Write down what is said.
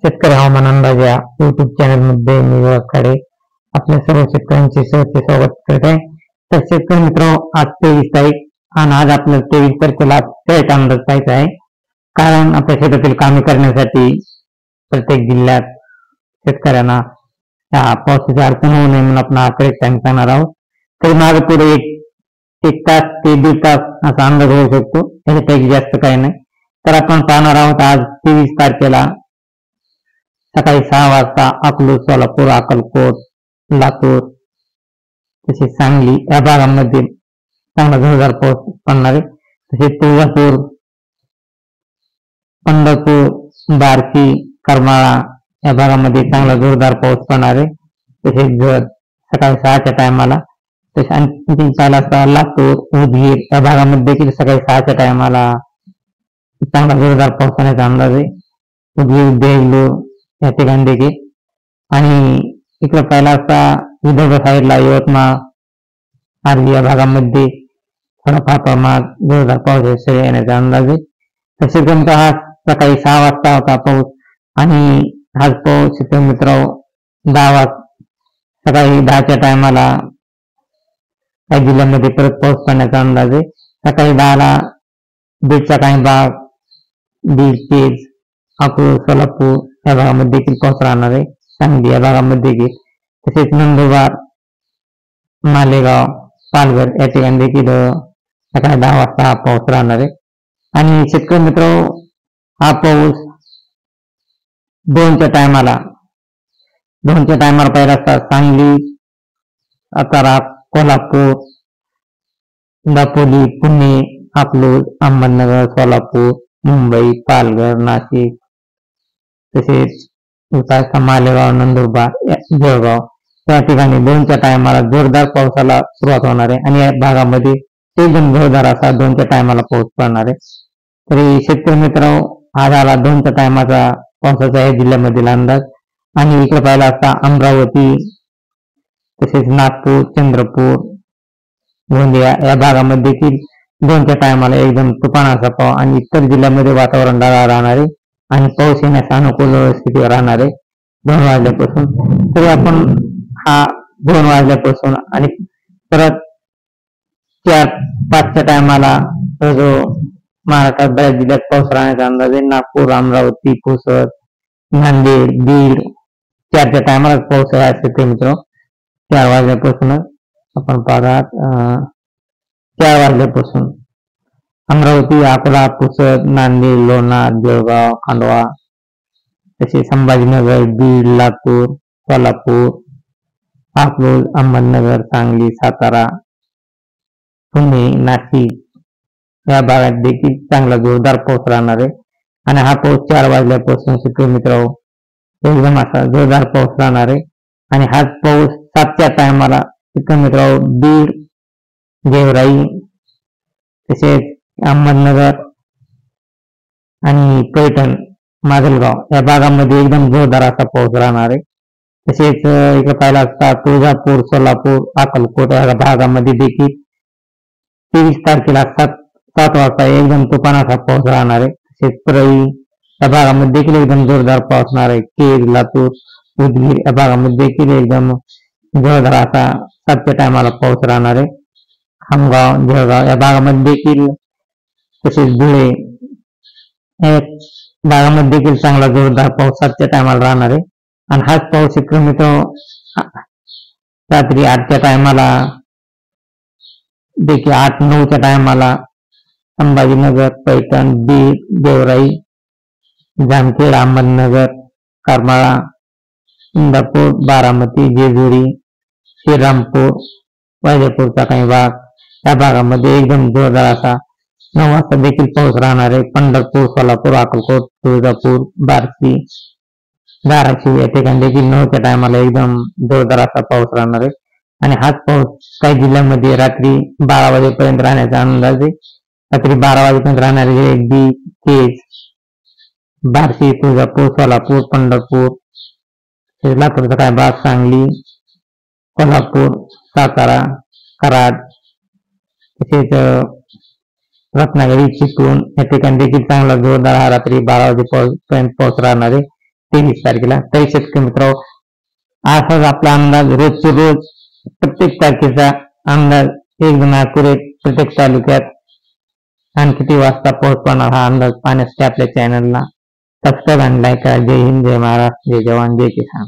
शेतकरी हवामान अंदाज या युट्यूब चॅनल मध्ये मी विभागकडे आपल्या सर्व शेतकऱ्यांचे सहर्ष स्वागत करत आहे. तर शेतकरी मित्र, आज 23 तारीख आणि आज आपल्याला 23 तारखेला थेट अंदाज पाहायचा आहे. कारण आपल्या शेतातील कामे करण्यासाठी प्रत्येक जिल्ह्यात शेतकऱ्यांना पावसाची अडचण होऊ नये म्हणून आपण आकडे सांगणार आहोत. तरी मागे पुढे एक तास ते 1.5 तास असा अंदाज होऊ शकतो, त्याच्यापैकी जास्त काही नाही. तर आपण पाहणार आहोत आज 23 तारखेला सकाळी 6 वाजता अकलूज, सोलापूर, अक्कलकोट, लातूर तसेच सांगली या भागांमध्ये चांगला जोरदार पाऊस पडणार आहे. तसेच तुळजापूर, पंढरपूर, बार्शी, करमाळा या भागामध्ये चांगला जोरदार पाऊस पडणार आहे. तसेच सकाळी 6च्या टायमाला तसे आणखी चालला लातूर, उदगीर या भागामध्ये देखील सकाळी 6च्या टायमाला चांगला जोरदार पाऊस पडण्याचा अंदाज आहे. उदगीर, देगलूर या ठिकाणी देखील. आणि इकडे पहिला असता विदर्भ साईडला यवतमाळ, आर्वी या भागामध्ये थोडाफार प्रमाणात जोरदार पाऊस येण्याचा अंदाज आहे. तसेच हा सकाळी 6 वाजता होता पाऊस आणि हाच पाऊस शेतकरी मित्र 10 वाजता सकाळी 10च्या टायमाला काही जिल्ह्यामध्ये परत पाऊस पडण्याचा अंदाज आहे. सकाळी 10ला बीडचा काही भाग, बीड, पेज, अकलूज, सोलापूर या भागामध्ये देखील पाऊस राहणार आहे. सांगली या भागामध्ये देखील. तसेच नंदुरबार, मालेगाव, पालघर या ठिकाणी देखील सकाळी 10 वाजता हा पाऊस राहणार आहे. आणि शेतकरी मित्र, हा पाऊस 2च्या टायमाला पहिला असता सांगली, सातारा, कोल्हापूर, दापोली, पुणे, अकलूज, अहमदनगर, सोलापूर, मुंबई, पालघर, नाशिक तसेच मालेगाव, नंदुरबार, जळगाव या ठिकाणी 2च्या टायमाला जोरदार पावसाला सुरुवात होणार आहे. आणि या भागामध्ये एकदम जोरदार असा 2च्या टायमाला पाऊस पडणार आहे. तरी शेतकरी मित्र, हा झाला 2च्या टायमाचा पावसाचा या जिल्ह्यामधील अंदाज. आणि इकडे पाहिला असता अमरावती, तसेच नागपूर, चंद्रपूर, गोंदिया या भागामध्ये देखील 2च्या टायमाला एकदम तुफान असा पाऊस आणि इतर जिल्ह्यामध्ये वातावरण ढगाळ राहणार आहे आणि पाऊस येण्यास अनुकूल स्थिती राहणार आहे 2 वाजल्यापासून. तरी आपण हा 2 वाजल्यापासून आणि परत 4-5च्या टायमाला जो महाराष्ट्रात बऱ्याच जिल्ह्यात पाऊस राहण्याचा अंदाज आहे. नागपूर, अमरावती, पुसद, नांदेड, बीड 4च्या टायमालाच पाऊस आहे शेतकरी मित्र. 4 वाजल्यापासूनच आपण पाहत 4 वाजल्यापासून अमरावती, अकोला, पुसद, नांदेड, लोणार, जळगाव, खांडवा तसेच संभाजीनगर, बीड, लातूर, सोलापूर, अकलूज, अहमदनगर, सांगली, सातारा, पुणे, नाशिक या भागात देखील चांगला जोरदार पाऊस राहणार आहे. आणि हा पाऊस 4 वाजल्यापासून शेतकरी मित्र एकदम असा जोरदार पाऊस राहणार आहे. आणि हाच पाऊस 7च्या टायमाला शेतकरी मित्र बीड, गेवराई तसेच अहमदनगर आणि पैठण, माजलगाव या भागामध्ये एकदम जोरदार असा पाऊस राहणार आहे. तसेच इकडे पाहिला असता तुळजापूर, सोलापूर, अक्कलकोट या भागामध्ये देखील 23 तारखेला 7 वाजता एकदम तुफान असा पाऊस राहणार आहे. तसेच परळी या भागामध्ये देखील एकदम जोरदार पाऊस राहणार आहे. केज, लातूर, उदगीर या भागामध्ये देखील एकदम जोरदार असा 7च्या टायमाला पाऊस राहणार आहे. खामगाव, जळगाव या भागामध्ये देखील तसेच धुळे या भागामध्ये देखील चांगला जोरदार पाऊस 7च्या टायमाला राहणार आहे. आणि हाच पाऊस शेतकरी मित्र रात्री 8च्या टायमाला देखील 8-9च्या टायमाला संभाजीनगर, पैठण, बीड, गेवराई, जामखेड, अहमदनगर, करमाळा, इंदापूर, बारामती, जेजुरी, श्रीरामपूर, वैजापूरचा काही भाग या भागामध्ये एकदम जोरदार असा 9 वाजता देखील पाऊस राहणार आहे. पंढरपूर, सोलापूर, अक्कलकोट, तुळजापूर, बार्शी, धाराशिव या ठिकाणी देखील 9च्या टायमाला एकदम जोरदार असा पाऊस राहणार आहे. आणि हाच पाऊस काही जिल्ह्यामध्ये रात्री 12 वाजेपर्यंत राहण्याचा अंदाज आहे. रात्री 12 वाजेपर्यंत राहणारे बीड, केज, बार्शी, तुळजापूर, सोलापूर, पंढरपूर, लातूरचा काय भाग, सांगली, कोल्हापूर, सातारा, कराड तसेच रत्नागिरी, चिपळूण या ठिकाणी देखील चांगला जोरदार हा रात्री 12 वाजेपर्यंत पाऊस राहणार आहे. 23 तारखेला. तरी शेतकरी मित्र असाच आपला अंदाज रोजचे रोज प्रत्येक तारखेचा अंदाज एकदम अॅक्युरेट प्रत्येक तालुक्यात आणि किती वाजता पोहोचवणार हा अंदाज पाहण्यासाठी आपल्या चॅनलला सबस्क्राईब आणि लाईक करा. जय हिंद, जय महाराष्ट्र, जय जवान, जय किसान.